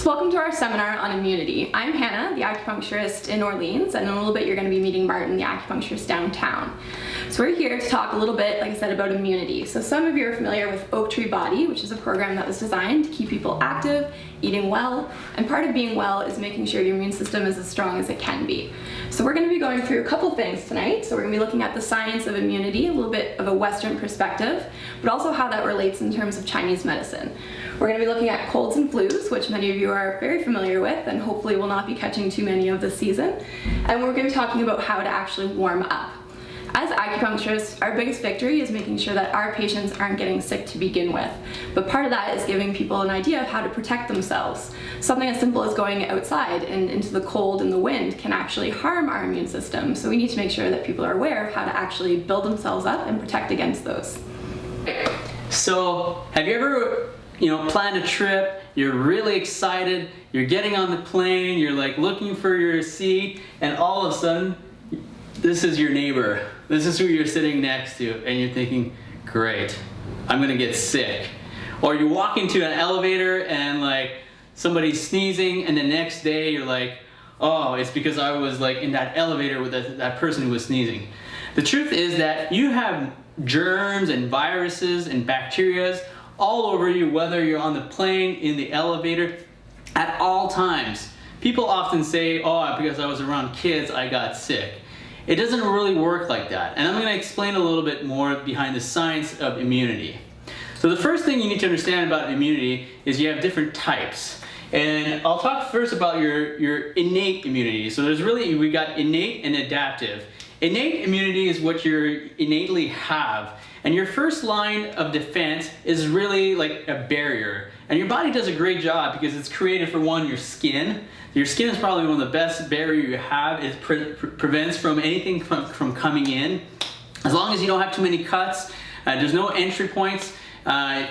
So welcome to our seminar on immunity. I'm Hannah, the acupuncturist in Orleans, and in a little bit you're going to be meeting Martin, the acupuncturist downtown. So we're here to talk a little bit, like I said, about immunity. So some of you are familiar with Oaktree Body, which is a program that was designed to keep people active, eating well, and part of being well is making sure your immune system is as strong as it can be. So we're going to be going through a couple things tonight. So we're going to be looking at the science of immunity, a little bit of a Western perspective, but also how that relates in terms of Chinese medicine. We're going to be looking at colds and flus, which many of you are very familiar with and hopefully will not be catching too many of this season. And we're going to be talking about how to actually warm up. As acupuncturists, our biggest victory is making sure that our patients aren't getting sick to begin with. But part of that is giving people an idea of how to protect themselves. Something as simple as going outside and into the cold and the wind can actually harm our immune system. So we need to make sure that people are aware of how to actually build themselves up and protect against those. So, have you ever planned a trip, you're really excited, you're getting on the plane, you're like looking for your seat, and all of a sudden, this is your neighbor. This is who you're sitting next to, and you're thinking, great, I'm gonna get sick. Or you walk into an elevator and like somebody's sneezing, and the next day you're like, oh, it's because I was like in that elevator with that person who was sneezing. The truth is that you have germs and viruses and bacteria all over you, whether you're on the plane, in the elevator, at all times. People often say, oh, because I was around kids, I got sick. It doesn't really work like that. And I'm going to explain a little bit more behind the science of immunity. So the first thing you need to understand about immunity is you have different types. And I'll talk first about your innate immunity. So we got innate and adaptive. Innate immunity is what you innately have. And your first line of defense is really like a barrier. And your body does a great job because it's created for one, your skin. Your skin is probably one of the best barrier you have. It prevents from anything from coming in. As long as you don't have too many cuts, there's no entry points,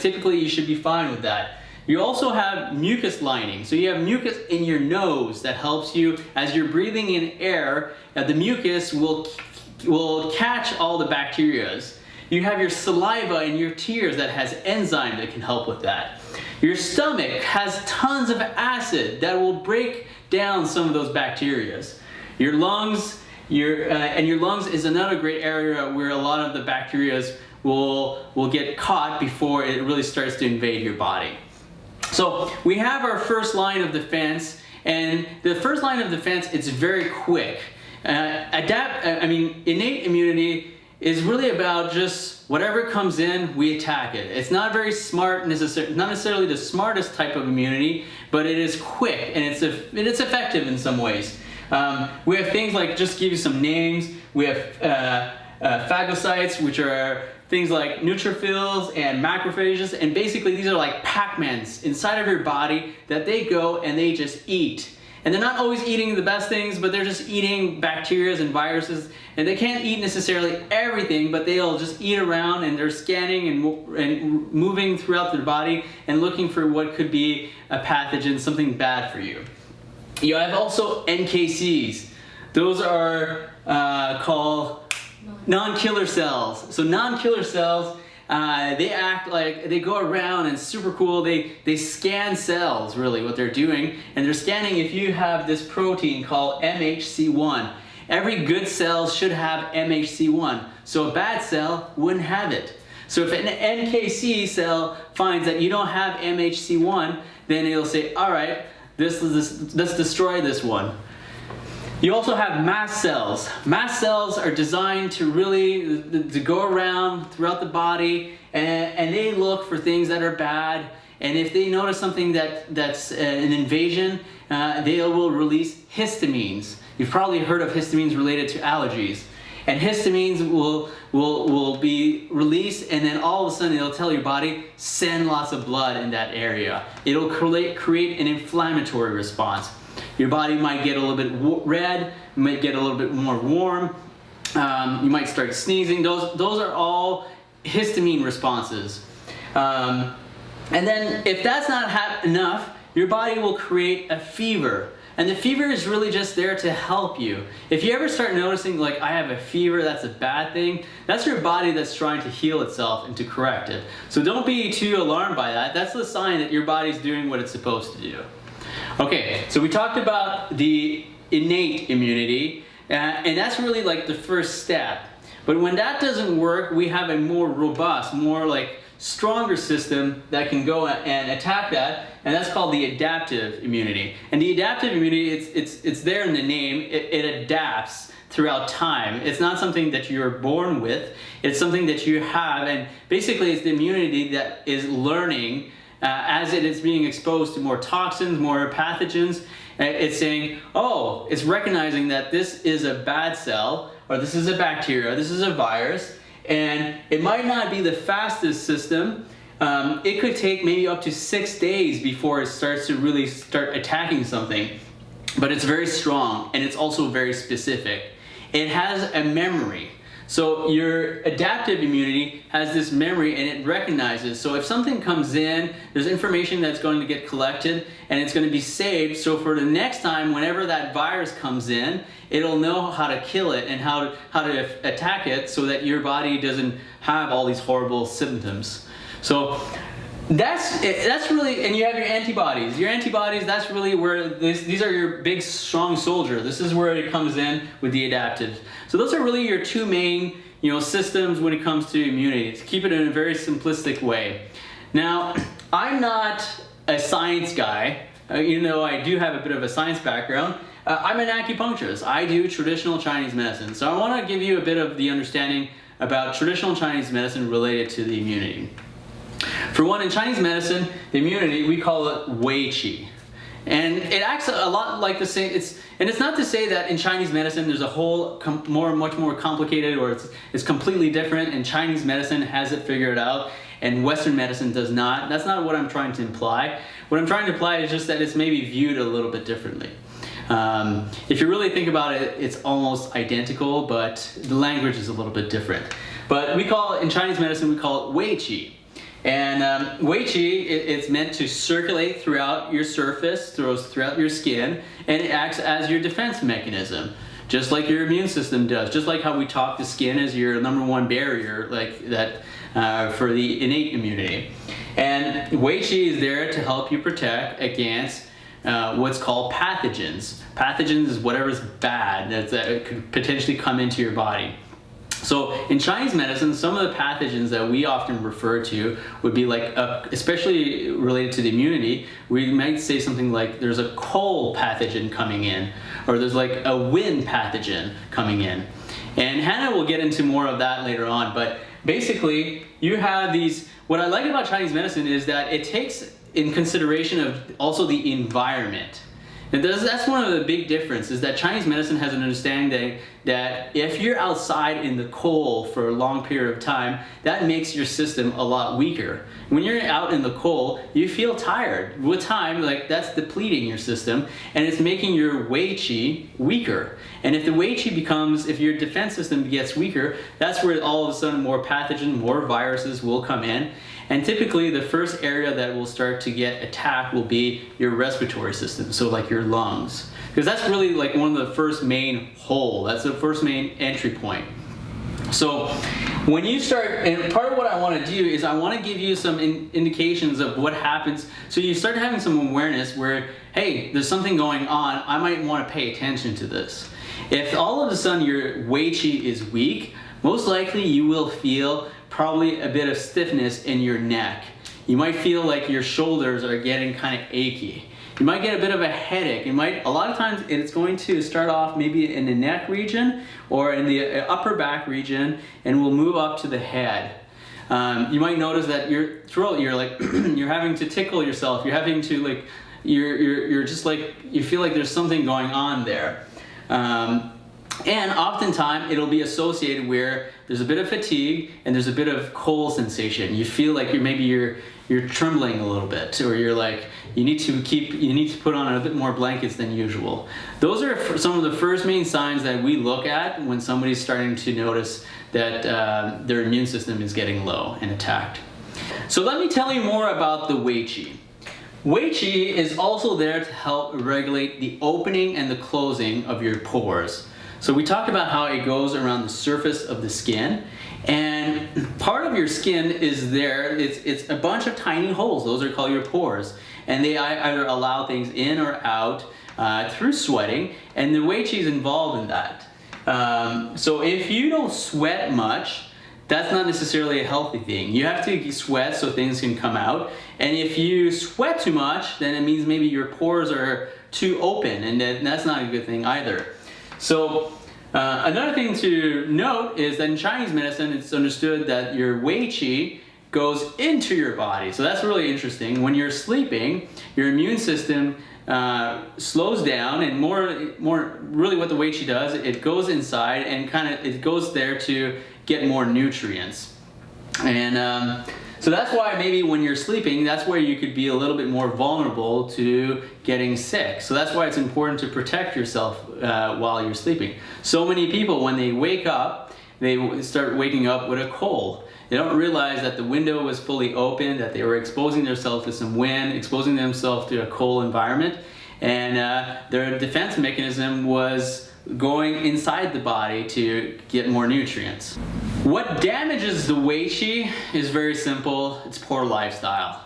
typically you should be fine with that. You also have mucus lining. So you have mucus in your nose that helps you as you're breathing in air, the mucus will catch all the bacteria. You have your saliva and your tears that has enzyme that can help with that. Your stomach has tons of acid that will break down some of those bacteria. Your lungs, your lungs is another great area where a lot of the bacteria will get caught before it really starts to invade your body. So we have our first line of defense, and the first line of defense, it's very quick. Innate immunity is really about just whatever comes in, we attack it. It's not very smart, not necessarily the smartest type of immunity, but it is quick and it's effective in some ways. We have things like, just to give you some names, we have phagocytes, which are things like neutrophils and macrophages, and basically these are like Pac-Mans inside of your body that they go and they just eat. And they're not always eating the best things, but they're just eating bacteria and viruses. And they can't eat necessarily everything, but they'll just eat around and they're scanning and moving throughout their body and looking for what could be a pathogen, something bad for you. You have also NKCs. Those are called non-killer cells. So non-killer cells, they act like, they go around and super cool, they scan cells, really what they're doing, and they're scanning if you have this protein called MHC1. Every good cell should have MHC1, so a bad cell wouldn't have it. So if an NKC cell finds that you don't have MHC1, then it'll say, all right, let's destroy this one. You also have mast cells. Mast cells are designed to really to go around throughout the body, and they look for things that are bad. And if they notice something that's an invasion, they will release histamines. You've probably heard of histamines related to allergies. And histamines will be released, and then all of a sudden it'll tell your body, send lots of blood in that area. It'll create an inflammatory response. Your body might get a little bit red, might get a little bit more warm, you might start sneezing. Those are all histamine responses. And then if that's not enough, your body will create a fever. And the fever is really just there to help you. If you ever start noticing, like, I have a fever, that's a bad thing, that's your body that's trying to heal itself and to correct it. So don't be too alarmed by that. That's the sign that your body's doing what it's supposed to do. Okay, so we talked about the innate immunity, and that's really like the first step. But when that doesn't work, we have a more robust, more like stronger system that can go and attack that, and that's called the adaptive immunity. And the adaptive immunity, it's there in the name. It adapts throughout time. It's not something that you're born with. It's something that you have, and basically it's the immunity that is learning as it is being exposed to more toxins, more pathogens. It's saying, oh, it's recognizing that this is a bad cell, or this is a bacteria, this is a virus, and it might not be the fastest system. It could take maybe up to 6 days before it starts to really start attacking something, but it's very strong, and it's also very specific. It has a memory. So your adaptive immunity has this memory, and it recognizes. So if something comes in, there's information that's going to get collected, and it's going to be saved. So for the next time, whenever that virus comes in, it'll know how to kill it and how to attack it, so that your body doesn't have all these horrible symptoms. So that's really, and you have your antibodies. Your antibodies, that's really where these are your big strong soldier. This is where it comes in with the adaptive. So those are really your two main, systems when it comes to immunity, to keep it in a very simplistic way. Now, I'm not a science guy, even though I do have a bit of a science background. I'm an acupuncturist. I do traditional Chinese medicine. So I want to give you a bit of the understanding about traditional Chinese medicine related to the immunity. For one, in Chinese medicine, the immunity, we call it Wei Qi. And it acts a lot like the same, it's not to say that in Chinese medicine there's a whole much more complicated, or it's completely different, and Chinese medicine has it figured out and Western medicine does not. That's not what I'm trying to imply. What I'm trying to imply is just that it's maybe viewed a little bit differently. If you really think about it, it's almost identical, but the language is a little bit different. But in Chinese medicine, we call it Wei Qi. And Wei Qi, it's meant to circulate throughout your surface, throughout your skin, and it acts as your defense mechanism, just like your immune system does, just like how we talk the skin as your #1 barrier, like that for the innate immunity. And Wei Qi is there to help you protect against what's called pathogens. Pathogens is whatever's bad that could potentially come into your body. So in Chinese medicine, some of the pathogens that we often refer to would be like, especially related to the immunity, we might say something like there's a cold pathogen coming in, or there's like a wind pathogen coming in. And Hannah will get into more of that later on, but basically you have these, what I like about Chinese medicine is that it takes in consideration of also the environment. And that's one of the big differences, that Chinese medicine has an understanding that if you're outside in the cold for a long period of time, that makes your system a lot weaker. When you're out in the cold, you feel tired. With time, like that's depleting your system, and it's making your Wei Qi weaker. And if the Wei Qi if your defense system gets weaker, that's where all of a sudden more pathogen, more viruses will come in. And typically the first area that will start to get attacked will be your respiratory system, so like your lungs. Because that's really like one of the first main hole, that's the first main entry point. So when you start, and part of what I want to do is I want to give you some indications of what happens, so you start having some awareness where, hey, there's something going on, I might want to pay attention to this. If all of a sudden your Wei Qi is weak, most likely you will feel probably a bit of stiffness in your neck. You might feel like your shoulders are getting kind of achy. You might get a bit of a headache. A lot of times it's going to start off maybe in the neck region or in the upper back region, and will move up to the head. You might notice that your throat, you're like, you're having to tickle yourself. You're having to like, you're just like, you feel like there's something going on there. And oftentimes it'll be associated where there's a bit of fatigue and there's a bit of cold sensation. You feel like you're trembling a little bit, or you're like, you need to put on a bit more blankets than usual. Those are some of the first main signs that we look at when somebody's starting to notice that their immune system is getting low and attacked. So let me tell you more about the Wei Qi. Wei Qi is also there to help regulate the opening and the closing of your pores. So we talked about how it goes around the surface of the skin, And part of your skin is there, it's a bunch of tiny holes. Those are called your pores. And they either allow things in or out through sweating, and the Wei Qi is involved in that. So if you don't sweat much, that's not necessarily a healthy thing. You have to sweat so things can come out. And if you sweat too much, then it means maybe your pores are too open, and that's not a good thing either. So another thing to note is that in Chinese medicine, it's understood that your Wei Qi goes into your body. So that's really interesting. When you're sleeping, your immune system slows down, and more really what the Wei Qi does, it goes inside and it goes there to get more nutrients. And so that's why maybe when you're sleeping, that's where you could be a little bit more vulnerable to getting sick. So that's why it's important to protect yourself while you're sleeping. So many people, when they wake up, they start waking up with a cold. They don't realize that the window was fully open, that they were exposing themselves to some wind, exposing themselves to a cold environment, and their defense mechanism was going inside the body to get more nutrients. What damages the Wei Qi is very simple. It's poor lifestyle.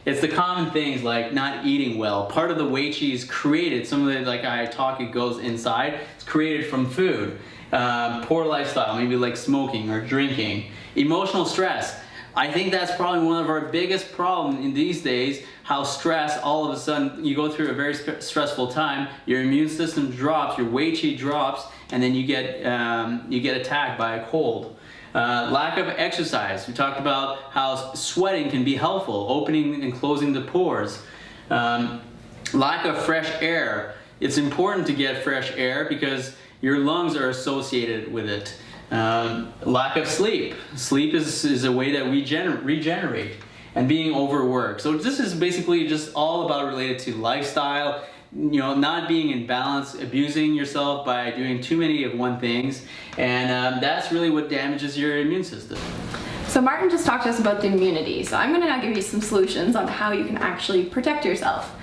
It's the common things like not eating well. Part of the Wei Qi is created, some of it, like I talked, it goes inside. It's created from food. Poor lifestyle, maybe like smoking or drinking. Emotional stress. I think that's probably one of our biggest problems in these days, how stress, all of a sudden, you go through a very stressful time, your immune system drops, your Wei Qi drops, and then you get attacked by a cold. Lack of exercise. We talked about how sweating can be helpful, opening and closing the pores. Lack of fresh air. It's important to get fresh air because your lungs are associated with it. Lack of sleep. Sleep is a way that we regenerate, and being overworked. So this is basically just all about related to lifestyle, not being in balance, abusing yourself by doing too many of one things, and that's really what damages your immune system. So Martin just talked to us about the immunity. So I'm going to now give you some solutions on how you can actually protect yourself.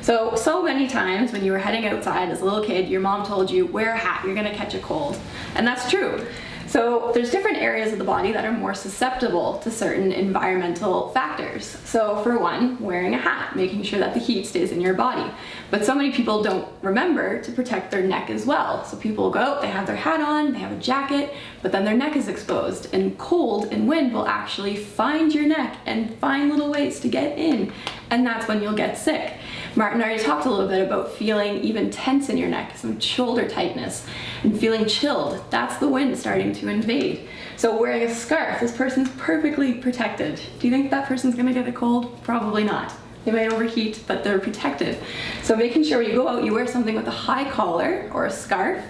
So many times when you were heading outside as a little kid, your mom told you, wear a hat, you're going to catch a cold. And that's true. So there's different areas of the body that are more susceptible to certain environmental factors. So for one, wearing a hat, making sure that the heat stays in your body. But so many people don't remember to protect their neck as well. So people go out, they have their hat on, they have a jacket, but then their neck is exposed, and cold and wind will actually find your neck and find little ways to get in. And that's when you'll get sick. Martin already talked a little bit about feeling even tense in your neck, some shoulder tightness, and feeling chilled. That's the wind starting to invade. So wearing a scarf, this person's perfectly protected. Do you think that person's gonna get a cold? Probably not. They might overheat, but they're protected. So making sure when you go out, you wear something with a high collar or a scarf.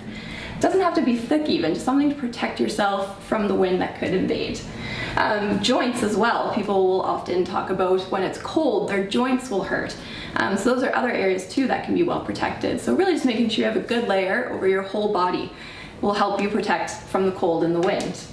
It doesn't have to be thick even, just something to protect yourself from the wind that could invade. Joints as well. People will often talk about when it's cold, their joints will hurt. So those are other areas too that can be well protected. So really just making sure you have a good layer over your whole body will help you protect from the cold and the wind.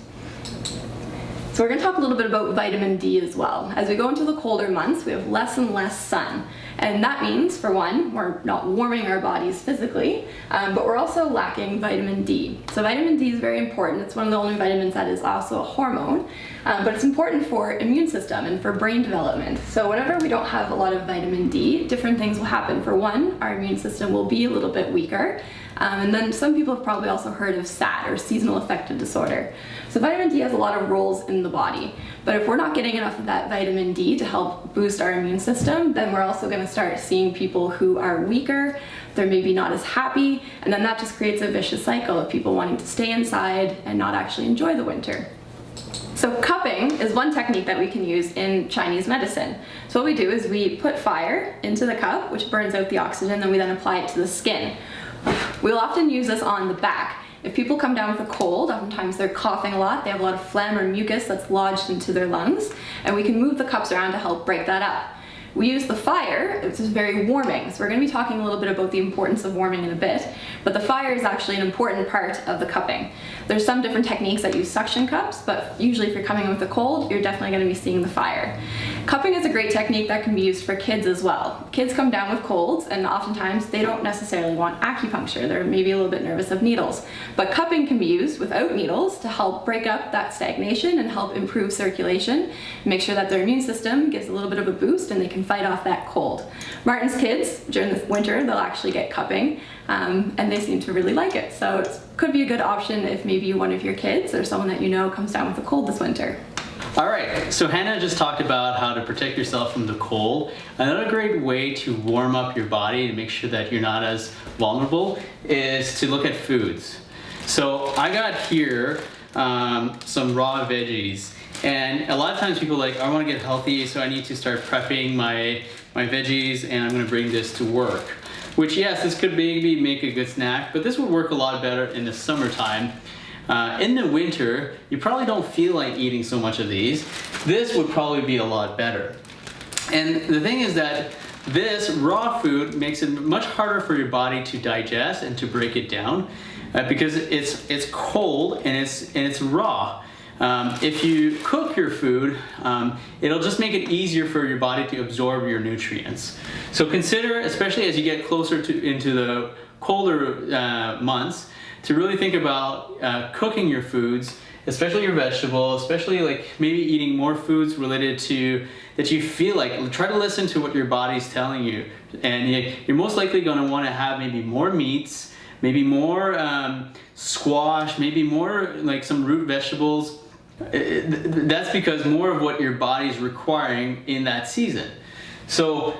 So we're going to talk a little bit about vitamin D as well. As we go into the colder months, we have less and less sun. And that means, for one, we're not warming our bodies physically, but we're also lacking vitamin D. So vitamin D is very important. It's one of the only vitamins that is also a hormone, but it's important for immune system and for brain development. So whenever we don't have a lot of vitamin D, different things will happen. For one, our immune system will be a little bit weaker. And then some people have probably also heard of SAD, or seasonal affective disorder. So vitamin D has a lot of roles in the body, but if we're not getting enough of that vitamin D to help boost our immune system, then we're also going to start seeing people who are weaker, they're maybe not as happy, and then that just creates a vicious cycle of people wanting to stay inside and not actually enjoy the winter. So cupping is one technique that we can use in Chinese medicine. So what we do is we put fire into the cup, which burns out the oxygen, and we then apply it to the skin. We'll often use this on the back. If people come down with a cold, oftentimes they're coughing a lot, they have a lot of phlegm or mucus that's lodged into their lungs, and we can move the cups around to help break that up. We use the fire, which is very warming. So we're going to be talking a little bit about the importance of warming in a bit, but the fire is actually an important part of the cupping. There's some different techniques that use suction cups, but usually if you're coming in with a cold, you're definitely going to be seeing the fire. Cupping is a great technique that can be used for kids as well. Kids come down with colds, and oftentimes they don't necessarily want acupuncture. They're maybe a little bit nervous of needles. But cupping can be used without needles to help break up that stagnation and help improve circulation, make sure that their immune system gives a little bit of a boost and they can fight off that cold. Martin's kids, during the winter, they'll actually get cupping, and they seem to really like it. So it could be a good option if maybe one of your kids or someone that you know comes down with a cold this winter. All right, so Hannah just talked about how to protect yourself from the cold. Another great way to warm up your body to make sure that you're not as vulnerable is to look at foods. So I got here some raw veggies, and a lot of times people are like, I want to get healthy, so I need to start prepping my veggies, and I'm going to bring this to work. Which, yes, this could maybe make a good snack, but this would work a lot better in the summertime. In the winter, you probably don't feel like eating so much of these. This would probably be a lot better. And the thing is that this raw food makes it much harder for your body to digest and to break it down because it's cold and it's raw. If you cook your food, it'll just make it easier for your body to absorb your nutrients. So consider, especially as you get closer into the colder months, to really think about cooking your foods, especially your vegetables, especially like maybe eating more foods related to that you feel like. Try to listen to what your body's telling you, and you're most likely going to want to have maybe more meats, maybe more squash, maybe more like some root vegetables. That's because more of what your body's requiring in that season. So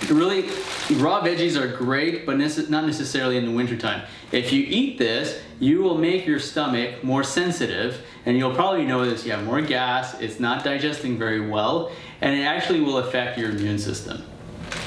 really, raw veggies are great, but not necessarily in the wintertime. If you eat this, you will make your stomach more sensitive, and you'll probably notice you have more gas, it's not digesting very well, and it actually will affect your immune system.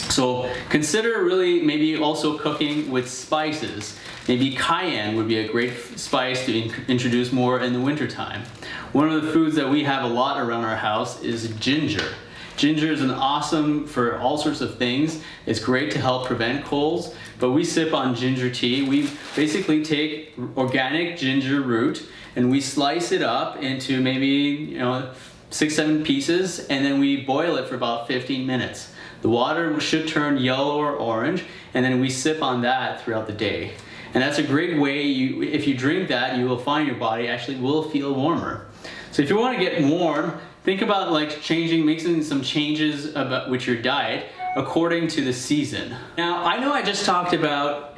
So consider really maybe also cooking with spices. Maybe cayenne would be a great spice to introduce more in the wintertime. One of the foods that we have a lot around our house is ginger. Ginger is awesome for all sorts of things. It's great to help prevent colds, but we sip on ginger tea. We basically take organic ginger root and we slice it up into maybe 6-7 pieces, and then we boil it for about 15 minutes. The water should turn yellow or orange, and then we sip on that throughout the day. And that's a great way, if you drink that, you will find your body actually will feel warmer. So if you want to get warm, think about making some changes with your diet according to the season. Now, I know I just talked about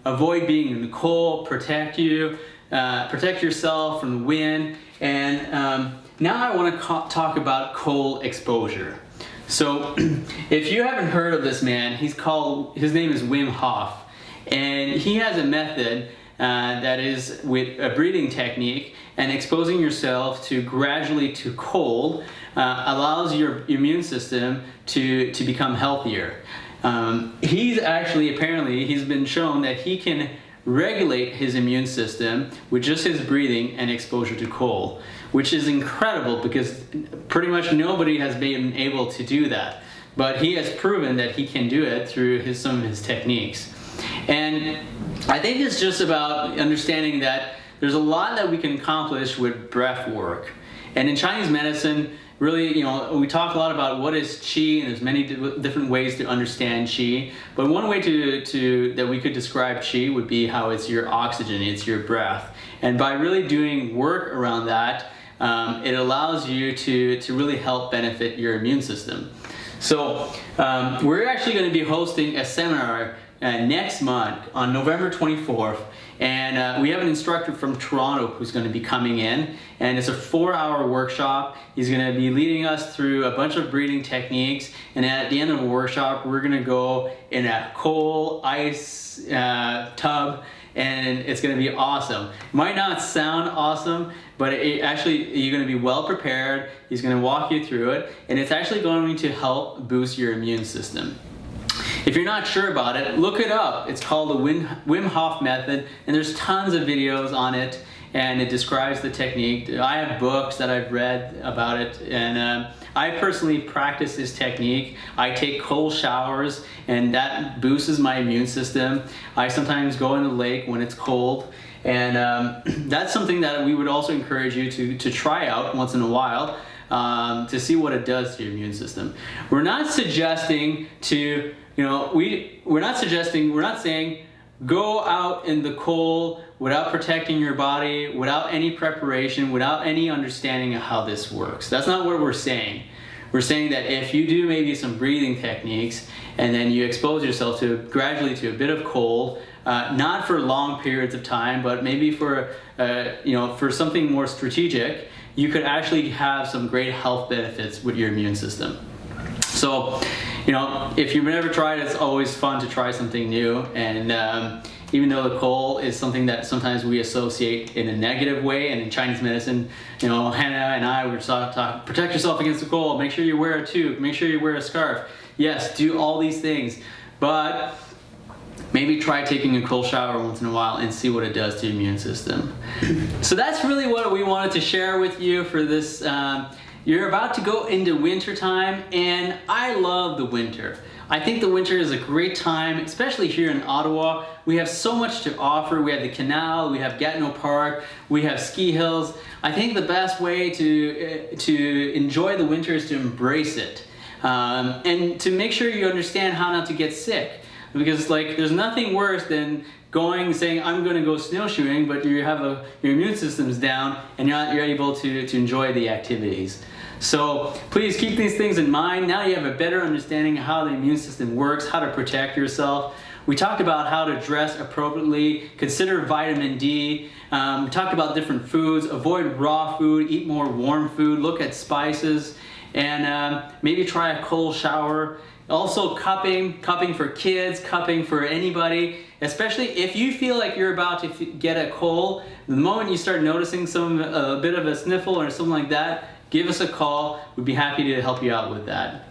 avoid being in the cold, protect yourself from the wind, and now I want to talk about cold exposure. So if you haven't heard of this man, his name is Wim Hof, and he has a method that is with a breathing technique, and exposing yourself gradually to cold allows your immune system to become healthier. He's been shown that he can regulate his immune system with just his breathing and exposure to cold, which is incredible because pretty much nobody has been able to do that. But he has proven that he can do it through some of his techniques. And I think it's just about understanding that there's a lot that we can accomplish with breath work. And in Chinese medicine, really, we talk a lot about what is qi, and there's many different ways to understand qi. But one way that we could describe qi would be how it's your oxygen, it's your breath. And by really doing work around that, it allows you to really help benefit your immune system. So we're actually going to be hosting a seminar next month on November 24th, and we have an instructor from Toronto who's going to be coming in, and it's a 4-hour workshop. He's going to be leading us through a bunch of breathing techniques, and at the end of the workshop we're going to go in a cold ice tub, and it's going to be awesome. It might not sound awesome, but you're going to be well prepared. He's going to walk you through it, and it's actually going to help boost your immune system. If you're not sure about it, look it up. It's called the Wim Hof Method, and there's tons of videos on it. and it describes the technique. I have books that I've read about it, and I personally practice this technique. I take cold showers, and that boosts my immune system. I sometimes go in the lake when it's cold, and that's something that we would also encourage you to try out once in a while, to see what it does to your immune system. We're not suggesting to, we're not saying go out in the cold without protecting your body, without any preparation, without any understanding of how this works. That's not what we're saying. We're saying that if you do maybe some breathing techniques and then you expose yourself gradually to a bit of cold, not for long periods of time, but maybe for something more strategic, you could actually have some great health benefits with your immune system. So, if you've never tried, it's always fun to try something new. And even though the cold is something that sometimes we associate in a negative way, and in Chinese medicine, Hannah and I were talking, protect yourself against the cold, make sure you wear a toque, make sure you wear a scarf. Yes, do all these things, but maybe try taking a cold shower once in a while and see what it does to your immune system. So that's really what we wanted to share with you for this. You're about to go into winter time, and I love the winter. I think the winter is a great time, especially here in Ottawa. We have so much to offer. We have the canal, we have Gatineau Park, we have ski hills. I think the best way to enjoy the winter is to embrace it, and to make sure you understand how not to get sick. Because there's nothing worse than saying I'm going to go snowshoeing, but your immune system's down and you're able to enjoy the activities. So please keep these things in mind. Now you have a better understanding of how the immune system works, how to protect yourself. We talked about how to dress appropriately, consider vitamin D. We talked about different foods, avoid raw food, eat more warm food, look at spices, and maybe try a cold shower. Also cupping for kids, cupping for anybody, especially if you feel like you're about to get a cold. The moment you start noticing a bit of a sniffle or something like that, give us a call. We'd be happy to help you out with that.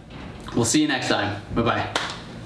We'll see you next time. Bye-bye.